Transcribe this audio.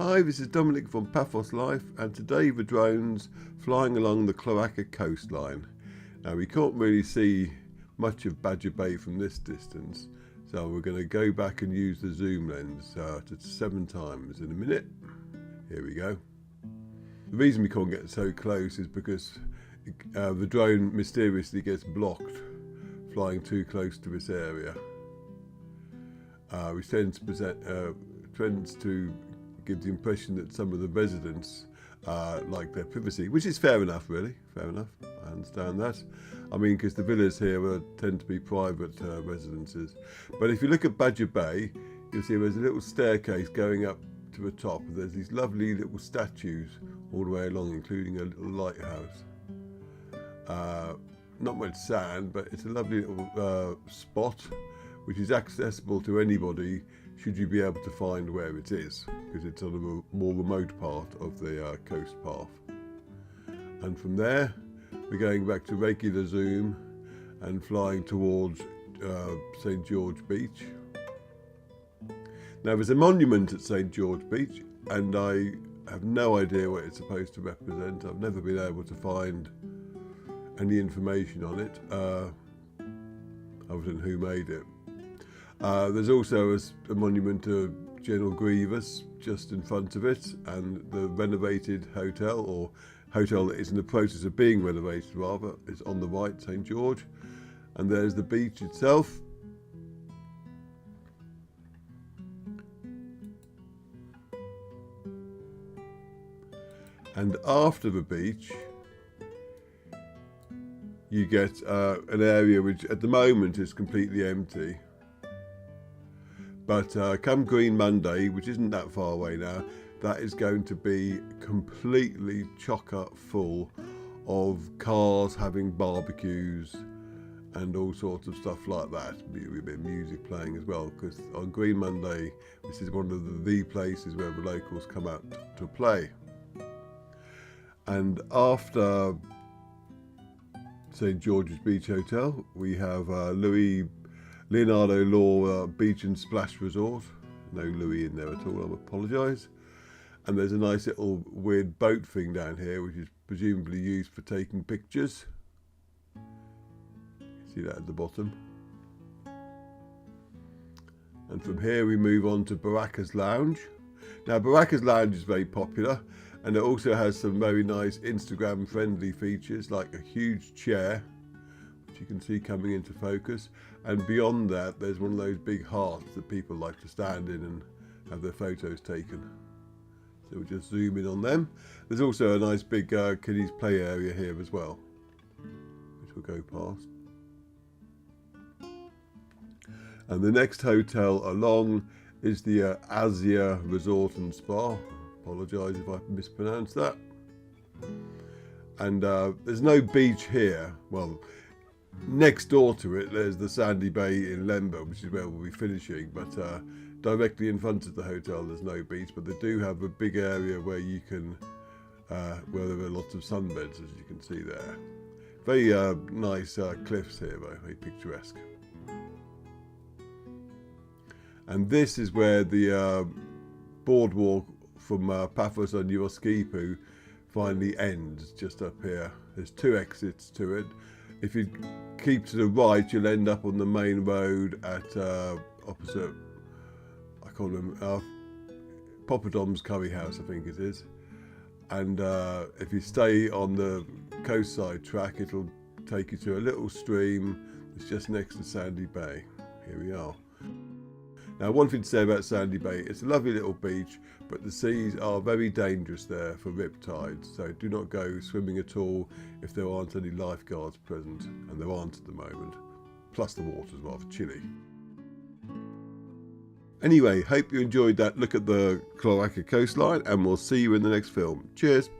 Hi, this is Dominic from Paphos Life, and today the drone's flying along the Chloraka coastline. Now we can't really see much of Badger Bay from this distance, so we're going to go back and use the zoom lens to 7 times in a minute. Here we go. The reason we can't get so close is because the drone mysteriously gets blocked flying too close to this area, which tends to give the impression that some of the residents like their privacy, which is fair enough, really. Fair enough, I understand that. I mean, because the villas here tend to be private residences. But if you look at Badger Bay, you'll see there's a little staircase going up to the top, and there's these lovely little statues all the way along, including a little lighthouse. Not much sand, but it's a lovely little spot, which is accessible to anybody should you be able to find where it is, because it's on a more remote part of the coast path. And from there, we're going back to regular zoom and flying towards St. George Beach. Now there's a monument at St. George Beach, and I have no idea what it's supposed to represent. I've never been able to find any information on it, other than who made it. There's also a monument to General Grievous just in front of it, and the renovated hotel, or hotel that is in the process of being renovated rather, is on the right, St. George. And there's the beach itself. And after the beach, you get an area which at the moment is completely empty. But come Green Monday, which isn't that far away now, that is going to be completely chock-up full of cars having barbecues and all sorts of stuff like that. With a bit of music playing as well, because on Green Monday, this is one of the places where the locals come out to play. And after St. George's Beach Hotel, we have Leonardo Law Beach and Splash Resort. No Louis in there at all, I apologise. And there's a nice little weird boat thing down here, which is presumably used for taking pictures. See that at the bottom. And from here we move on to Baracas Lounge. Now Baracas Lounge is very popular, and it also has some very nice Instagram friendly features, like a huge chair, which you can see coming into focus. And beyond that, there's one of those big hearts that people like to stand in and have their photos taken. So we'll just zoom in on them. There's also a nice big kiddies play area here as well, which we'll go past. And the next hotel along is the Asia Resort and Spa. Apologise if I mispronounced that. And there's no beach here. Well, next door to it, there's the sandy bay in Lempa, which is where we'll be finishing. But directly in front of the hotel, there's no beach. But they do have a big area where you can, where there are lots of sunbeds, as you can see there. Very nice cliffs here, though, very picturesque. And this is where the boardwalk from Paphos on Skipu finally ends, just up here. There's 2 exits to it. If you keep to the right, you'll end up on the main road at opposite, I call them Poppadom's Curry House, I think it is. And if you stay on the coastside track, it'll take you to a little stream that's just next to Sandy Bay. Here we are. Now, one thing to say about Sandy Bay, it's a lovely little beach, but the seas are very dangerous there for riptides, so do not go swimming at all if there aren't any lifeguards present, and there aren't at the moment. Plus the water's rather chilly. Anyway, hope you enjoyed that look at the Chloraka coastline, and we'll see you in the next film. Cheers!